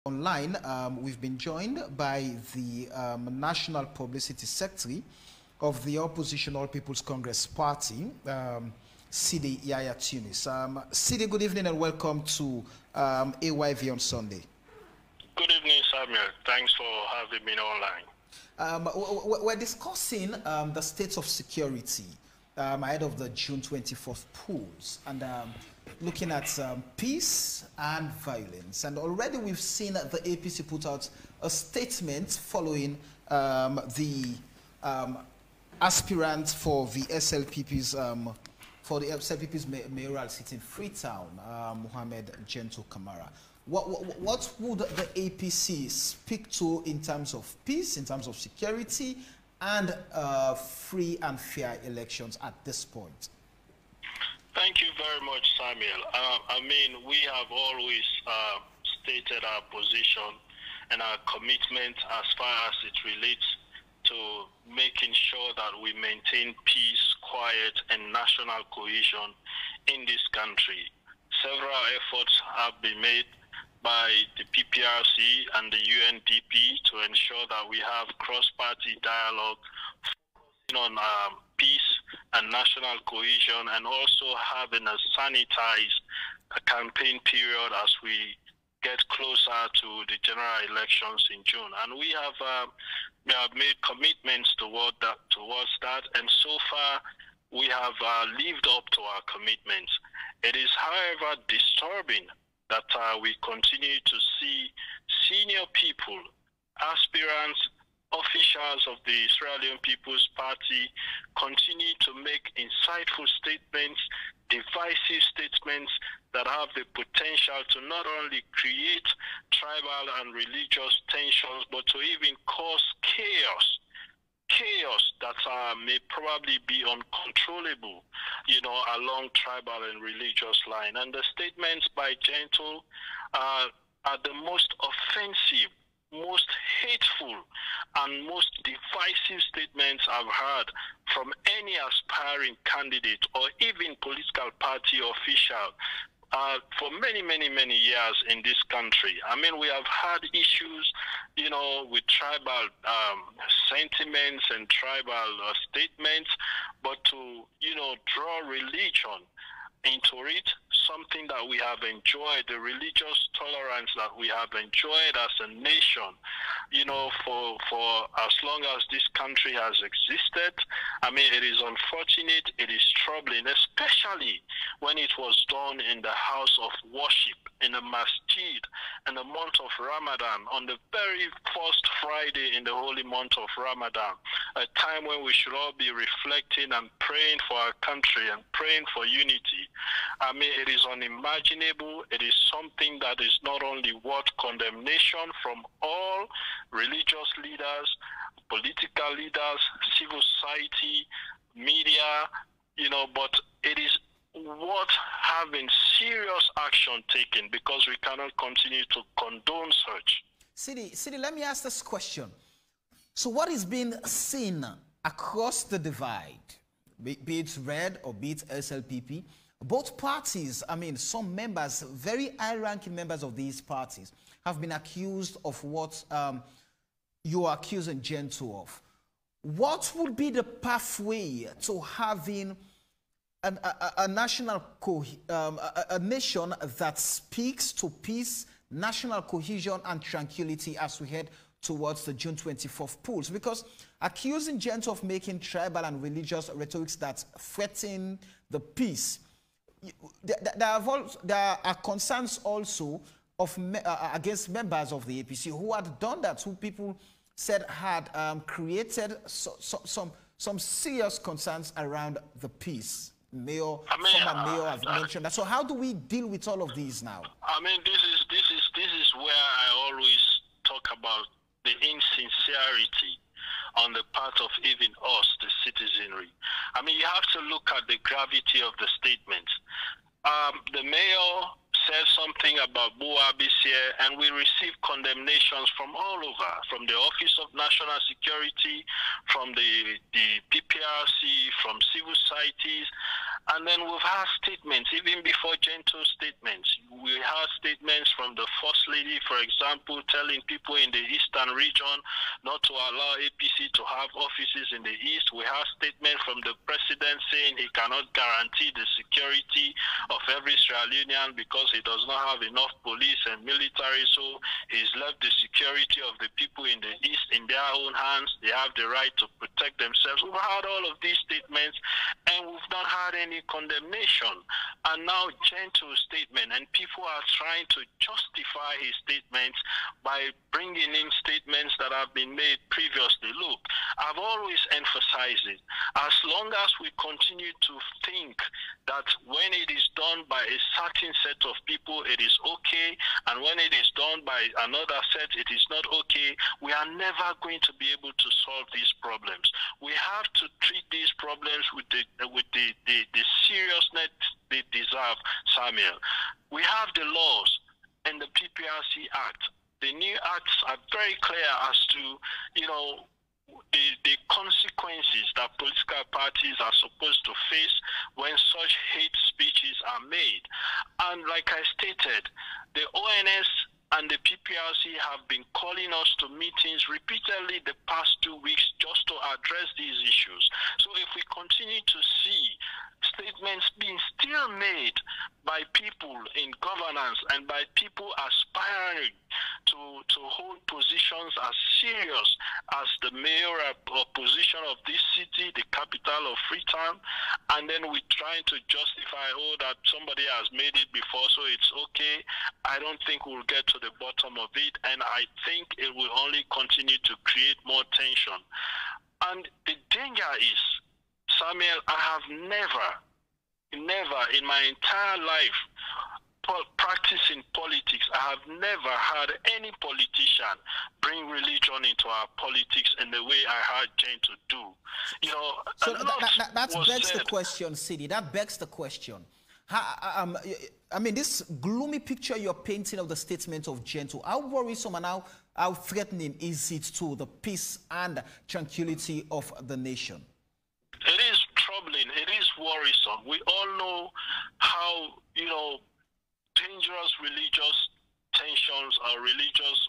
online, we've been joined by the National Publicity Secretary of the Opposition All People's Congress Party, Sidi Tunis. Sidi, good evening and welcome to AYV on Sunday. Good evening, Samuel. Thanks for having me online. We're discussing the state of security ahead of the June 24th polls and looking at peace and violence. And already we've seen the APC put out a statement following the aspirant for the SLPP's mayoral seat in Freetown, Mohammed Gento Kamara. What would the APC speak to in terms of peace, in terms of security, and free and fair elections at this point? Thank you very much, Samuel. I mean, we have always stated our position and our commitment as far as it relates to making sure that we maintain peace, quiet, and national cohesion in this country. Several efforts have been made by the PPRC and the UNDP to ensure that we have cross-party dialogue focusing on peace and national cohesion, and also having a sanitized campaign period as we get closer to the general elections in June. And we have made commitments towards that, and so far we have lived up to our commitments. It is, however, disturbing that we continue to see senior people, aspirants, officials of the Israeli People's Party continue to make insightful statements, divisive statements that have the potential to not only create tribal and religious tensions, but to even cause chaos that may probably be uncontrollable, along tribal and religious line. And the statements by Gento are the most offensive, most hateful, and most divisive statements I've heard from any aspiring candidate or even political party official for many, many, many years in this country. I mean, we have had issues, with tribal sentiments and tribal statements, but to, draw religion into it, something that we have enjoyed, the religious tolerance that we have enjoyed as a nation, for as long as this country has existed. I mean, it is unfortunate, it is troubling, especially when it was done in the house of worship, in a masjid, in the month of Ramadan, on the very first Friday in the holy month of Ramadan, a time when we should all be reflecting and praying for our country and praying for unity. I mean, it is unimaginable. It is something that is not only worth condemnation from all religious leaders, political leaders, civil society, media, but it is worth having serious action taken, because we cannot continue to condone such. Sidi, let me ask this question. So what is being seen across the divide, be it Red or be it SLPP, both parties, I mean, some members, very high-ranking members of these parties, have been accused of what you are accusing Gento of. What would be the pathway to having a national, a nation that speaks to peace, national cohesion, and tranquility as we head towards the June 24th polls? Because accusing Gento of making tribal and religious rhetorics that threaten the peace, there are concerns also of against members of the APC who had done that, who people said had created some serious concerns around the peace. Former mayor have mentioned that. So how do we deal with all of these now? I mean, this is where I always talk about the insincerity on the part of even us, the citizenry. I mean, you have to look at the gravity of the statements. The mayor said something about Bua this year, and we received condemnations from all over, from the Office of National Security, from the PPRC, from civil societies. And then we've had statements, even before Gento statements. We had statements from the First Lady, for example, telling people in the Eastern region not to allow APC to have offices in the East. We have statements from the President saying he cannot guarantee the security of every Sierra Leonean because he does not have enough police and military, so he's left the security of the people in the East in their own hands. They have the right to protect themselves. We've had all of these statements, and we've not had any condemnation. And now Gento's statement, and people are trying to justify his statements by bringing in statements that have been made previously. Look, I've always emphasized it. As long as we continue to think that when it is done by a certain set of people, it is okay, and when it is done by another set, it is not okay, we are never going to be able to solve these problems. We have to treat these problems with the seriousness they deserve, Samuel. We have the laws and the PPRC Act. The new acts are very clear as to, you know, the consequences that political parties are supposed to face when such hate speeches are made. And like I stated, the ONS and the PPRC have been calling us to meetings repeatedly the past 2 weeks just to address these issues. So if we continue to see statements being still made by people in governance and by people aspiring to hold positions as serious as the mayoral position of this city, the capital of Freetown, and then we're trying to justify, oh, that somebody has made it before, so it's okay, I don't think we'll get to the bottom of it, and I think it will only continue to create more tension. And the danger is, Samuel, I have never in my entire life practicing politics, I have never had any politician bring religion into our politics in the way I heard Gento do. You know, so that begs the question, Sidi. That begs the question. I mean, this gloomy picture you're painting of the statement of Gento, how worrisome and how threatening is it to the peace and tranquility of the nation? It is troubling. It is worrisome. We all know how, you know, dangerous religious tensions or religious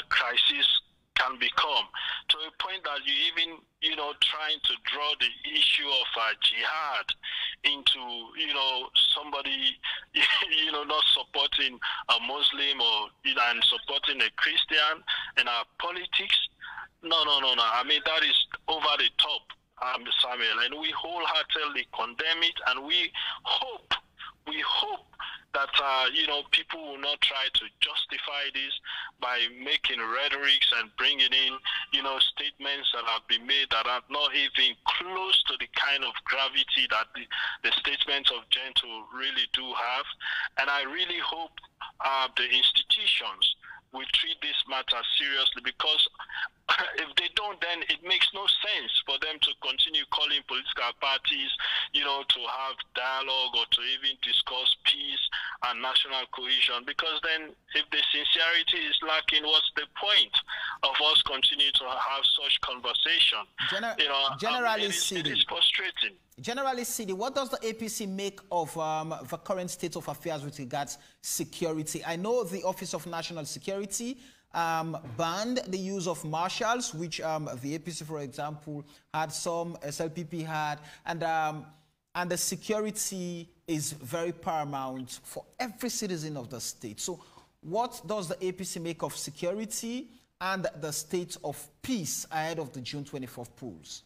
crises can become, to a point that you even, you know, trying to draw the issue of jihad into, you know, somebody, you know, not supporting a Muslim or, you know, and supporting a Christian in our politics. No. I mean, that is over the top, Samuel, and we wholeheartedly condemn it, and we hope that, you know, people will not try to justify this by making rhetorics and bringing in, you know, statements that have been made that are not even close to the kind of gravity that the statements of Gento really do have. And I really hope the institutions will treat this matter seriously, because if they don't, then it makes no sense for them to continue calling political parties, you know, to have dialogue or to even discuss peace and national cohesion. Because then, if the sincerity is lacking, what's the point of us continue to have such conversation? You know, Generally, it is frustrating. Generally, Sidi, what does the APC make of the current state of affairs with regards security? I know the Office of National Security banned the use of marshals, which the APC, for example, had, some SLPP had, and the security is very paramount for every citizen of the state. So what does the APC make of security and the state of peace ahead of the June 24th polls?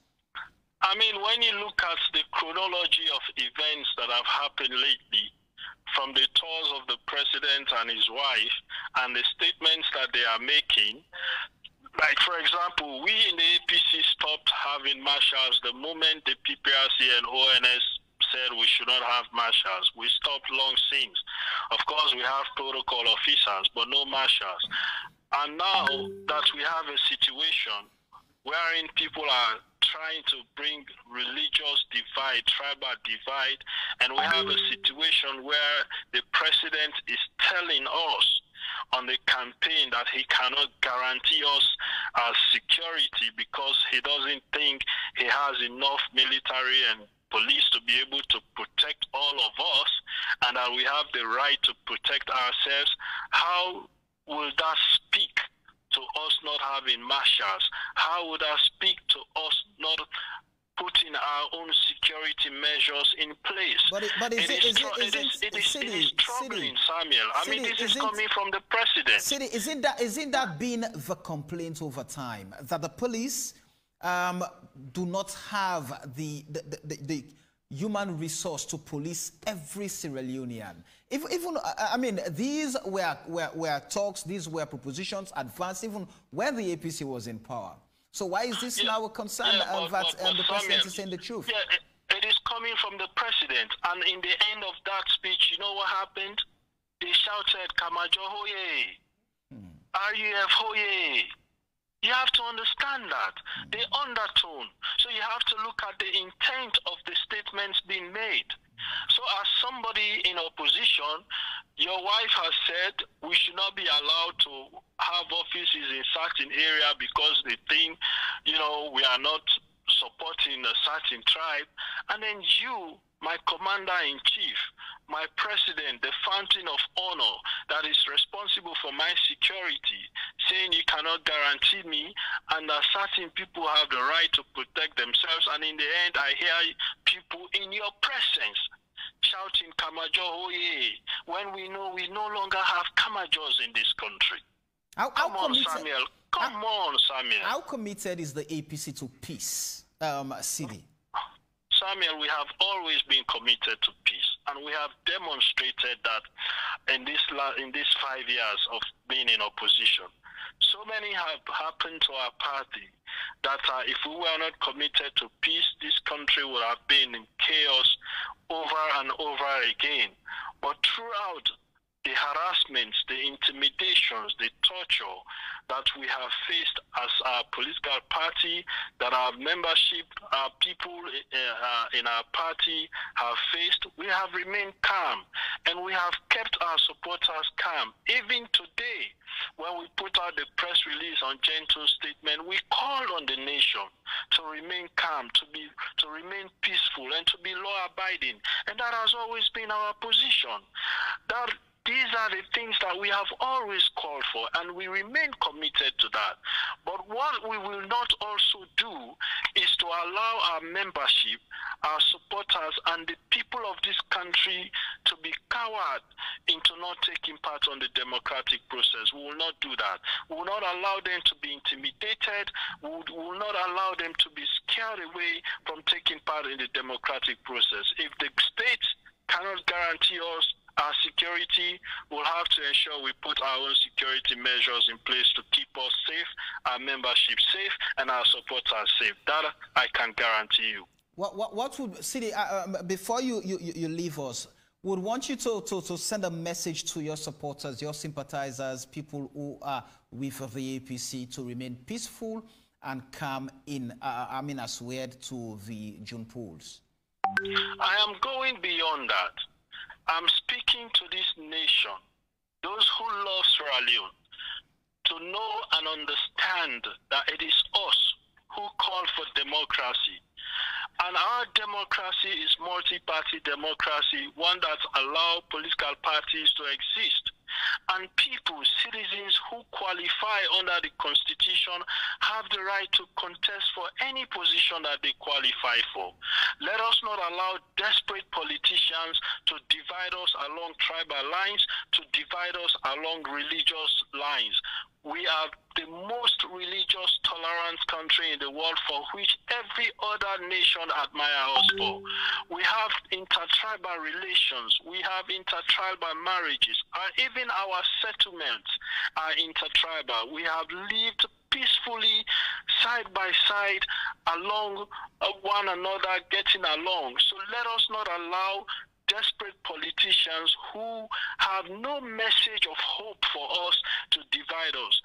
I mean, when you look at the chronology of events that have happened lately, from the tours of the president and his wife and the statements that they are making, like, for example, we in the APC stopped having marshals the moment the PPRC and ONS said we should not have marshals. We stopped long since. Of course, we have protocol officers, but no marshals. And now that we have a situation wherein people are trying to bring religious divide, tribal divide, and we have a situation where the president is telling us on the campaign that he cannot guarantee us security because he doesn't think he has enough military and police to be able to protect all of us, and that we have the right to protect ourselves, how will that speak to us not having marshals? How would that speak to us not putting our own security measures in place? But it is troubling, Samuel. I mean, this is coming from the president. Sidi, isn't that been the complaint over time, that the police do not have the human resource to police every Sierra Leonean? Even I mean, these were talks, these were propositions advanced even when the APC was in power. So why is this now a concern that the president is saying the truth? Yeah, it is coming from the president. And in the end of that speech, you know what happened? They shouted, Kamajo Hoye, RUF Hoye. You have to understand that. The undertone. So you have to look at the intent of the statements being made. So as somebody in opposition, your wife has said we should not be allowed to have offices in certain area because they think, you know, we are not supporting a certain tribe. And then you, my commander-in-chief, my president, the fountain of honor that is responsible for my security, saying you cannot guarantee me and that certain people have the right to protect themselves. And in the end, I hear people in your presence shouting Kamajo Hoye, when we know we no longer have Kamajos in this country. Come on, Samuel. How committed is the APC to peace, Sidi? Samuel, we have always been committed to peace, and we have demonstrated that in these 5 years of being in opposition. So many have happened to our party that if we were not committed to peace, this country would have been in chaos over and over again. But throughout the harassments, the intimidations, the torture that we have faced as a political party, that our membership, our people in our party have faced, we have remained calm, and we have kept our supporters calm. Even today, when we put out the press release on Gento's statement, we called on the nation to remain calm, to remain peaceful, and to be law-abiding, and that has always been our position. These are the things that we have always called for, and we remain committed to that. But what we will not also do is to allow our membership, our supporters, and the people of this country to be cowed into not taking part on the democratic process. We will not do that. We will not allow them to be intimidated. We will not allow them to be scared away from taking part in the democratic process. If the state cannot guarantee us our security, we'll have to ensure we put our own security measures in place to keep us safe, our membership safe, and our supporters safe. That I can guarantee you. What would, Sidi, before you leave us, would want you to send a message to your supporters, your sympathizers, people who are with the APC, to remain peaceful and calm in, as we head to the June polls? I am going beyond that. I'm speaking to this nation, those who love Sierra Leone, to know and understand that it is us who call for democracy. And our democracy is multi-party democracy, one that allows political parties to exist. And people, citizens who qualify under the Constitution have the right to contest for any position that they qualify for. Let us not allow desperate politicians to divide us along tribal lines, to divide us along religious lines. We are the most religious, tolerant country in the world, for which every other nation admires us for. We have intertribal relations. We have intertribal marriages. Even our settlements are intertribal. We have lived peacefully, side by side, along one another, getting along. So let us not allow desperate politicians who have no message of hope for us to divide us.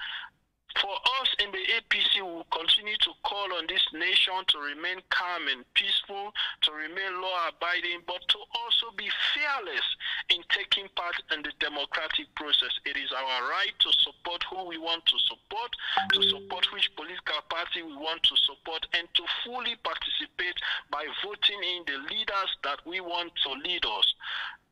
For us in the APC, we will continue to call on this nation to remain calm and peaceful, to remain law-abiding, but to also be fearless in taking part in the democratic process. It is our right to support support who we want to support which political party we want to support, and to fully participate by voting in the leaders that we want to lead us.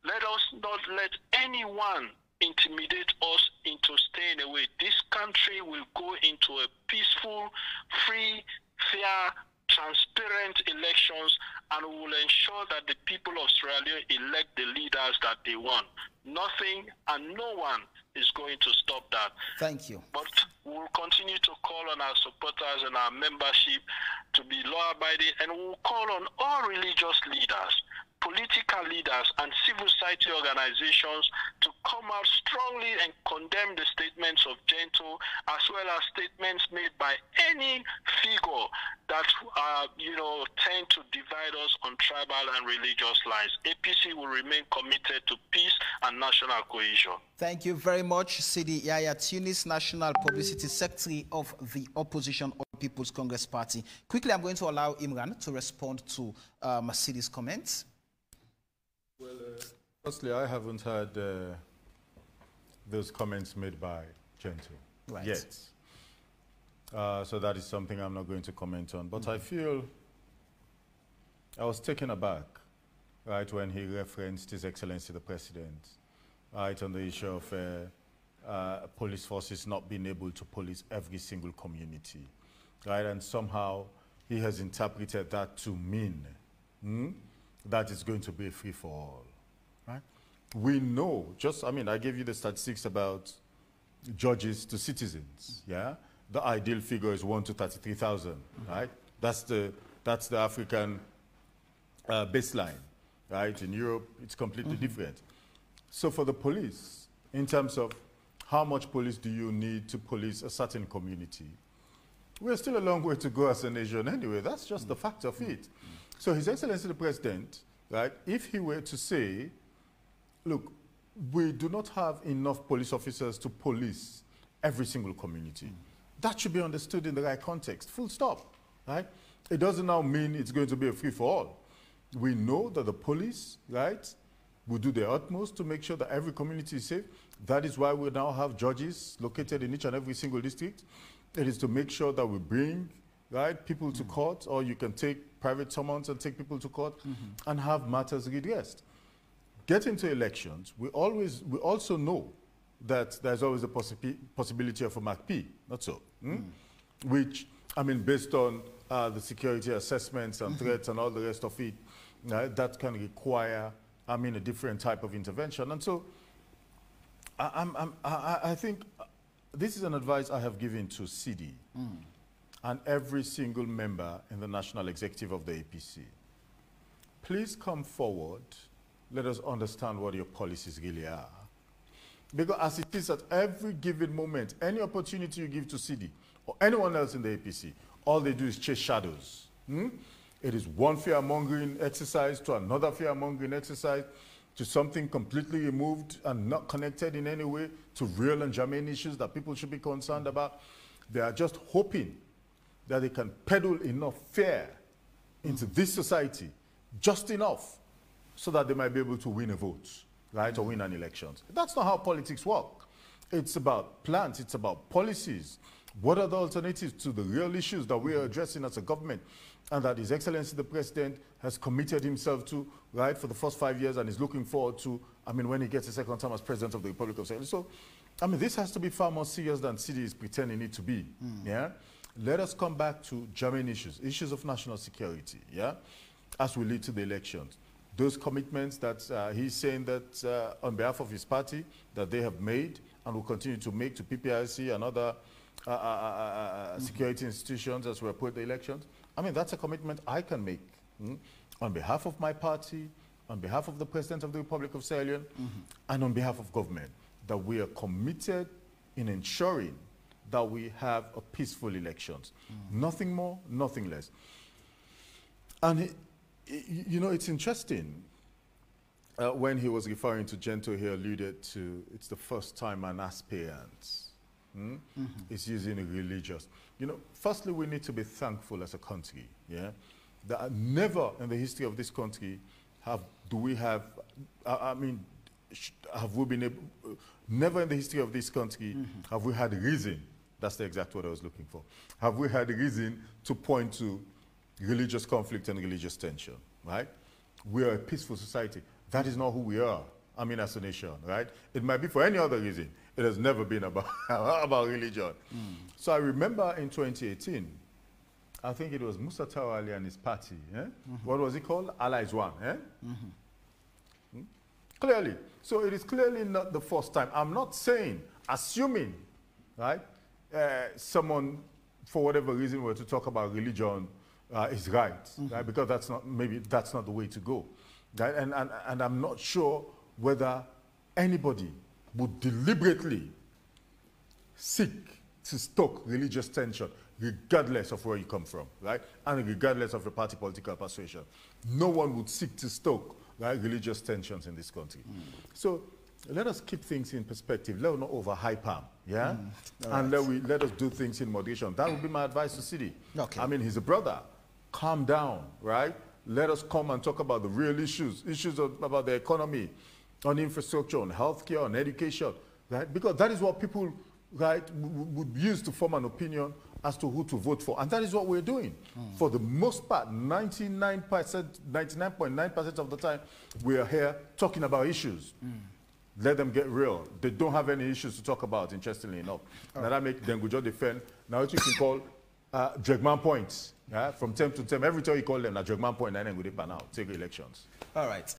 Let us not let anyone intimidate us into staying away. This country will go into a peaceful, free, fair, transparent elections, and we will ensure that the people of Sierra Leone elect the leaders that they want. Nothing and no one is going to stop that. Thank you. But we'll continue to call on our supporters and our membership to be law-abiding, and we'll call on all religious leaders, political leaders, and civil society organizations to come out strongly and condemn the statements of Gento, as well as statements made by any figure that tend to divide us on tribal and religious lines. APC will remain committed to peace and national cohesion. Thank you very much, Sidi Yaya Tunis, National Publicity Secretary of the Opposition All People's Congress Party. Quickly, I'm going to allow Imran to respond to Sidi's comments. Well, firstly, I haven't heard those comments made by Gento yet. So that is something I'm not going to comment on. But I feel I was taken aback, right, when he referenced His Excellency the President, right, on the issue of police forces not being able to police every single community, right, and somehow he has interpreted that to mean that it's going to be a free-for-all, right? We know, I gave you the statistics about judges to citizens, yeah? The ideal figure is 1 to 33,000, right? That's the African baseline, right? In Europe, it's completely different. So for the police, in terms of how much police do you need to police a certain community, we're still a long way to go as a nation anyway. That's just the fact of it. So His Excellency the President, right, if he were to say, look, we do not have enough police officers to police every single community, that should be understood in the right context, full stop, right? It doesn't now mean it's going to be a free-for-all. We know that the police, right, will do their utmost to make sure that every community is safe. That is why we now have judges located in each and every single district. It is to make sure that we bring, right, people to court, or you can take private summons and take people to court and have matters redressed. Getting to elections, we also know that there's always a possibility of a MACP, not so, which, based on the security assessments and threats and all the rest of it, that can require, a different type of intervention. And so I think this is an advice I have given to Sidi and every single member in the National Executive of the APC. Please come forward. Let us understand what your policies really are. Because as it is at every given moment, any opportunity you give to Sidi or anyone else in the APC, all they do is chase shadows. It is one fear-mongering exercise to another fear-mongering exercise, to something completely removed and not connected in any way to real and germane issues that people should be concerned about. They are just hoping that they can peddle enough fear into this society, just enough, so that they might be able to win a vote, right, or win an election. That's not how politics work. It's about plans, it's about policies. What are the alternatives to the real issues that we are addressing as a government, and that His Excellency the President has committed himself to, right, for the first 5 years, and is looking forward to, when he gets a second term as President of the Republic of Sierra Leone. So, this has to be far more serious than Sidi is pretending it to be, yeah? Let us come back to germane issues of national security, yeah, as we lead to the elections. Those commitments that he's saying that on behalf of his party that they have made and will continue to make to PPIC and other security institutions as we approach the elections, that's a commitment I can make on behalf of my party, on behalf of the President of the Republic of Sierra Leone, and on behalf of government, that we are committed in ensuring that we have a peaceful elections. Nothing more, nothing less. And it's interesting. When he was referring to Gento, he alluded to it's the first time an aspirant is using a religious. Firstly, we need to be thankful as a country, yeah, that never in the history of this country have we been able, Never in the history of this country have we had a reason, that's the exact word I was looking for, have we had a reason to point to religious conflict and religious tension, right? We are a peaceful society. That is not who we are, I mean, as a nation, right? It might be for any other reason. It has never been about, about religion. So I remember in 2018, I think it was Musa Tawali and his party. Eh? What was it called? Allies One. Eh? Clearly. So it is clearly not the first time. I'm not saying, assuming, right, someone, for whatever reason, were to talk about religion is right, right? Because that's not, maybe that's not the way to go. Right? And I'm not sure whether anybody would deliberately seek to stoke religious tension, regardless of where you come from, right? And regardless of your party political persuasion. No one would seek to stoke, right, religious tensions in this country. So let us keep things in perspective. Let us not overhype them, yeah? And let us do things in moderation. That would be my advice to Sidi. Okay. I mean, he's a brother. Calm down, right? Let us come and talk about the real issues, about the economy, on infrastructure, on healthcare, on education, right? Because that is what people, right, would use to form an opinion as to who to vote for. And that is what we're doing. For the most part, 99.9% of the time, we are here talking about issues. Let them get real. They don't have any issues to talk about, interestingly enough. Now that make them go defend. Now what you can call Jegman points. Yeah? From term to term, every time you call them a Jegman point, and then go pan out, take elections. All right.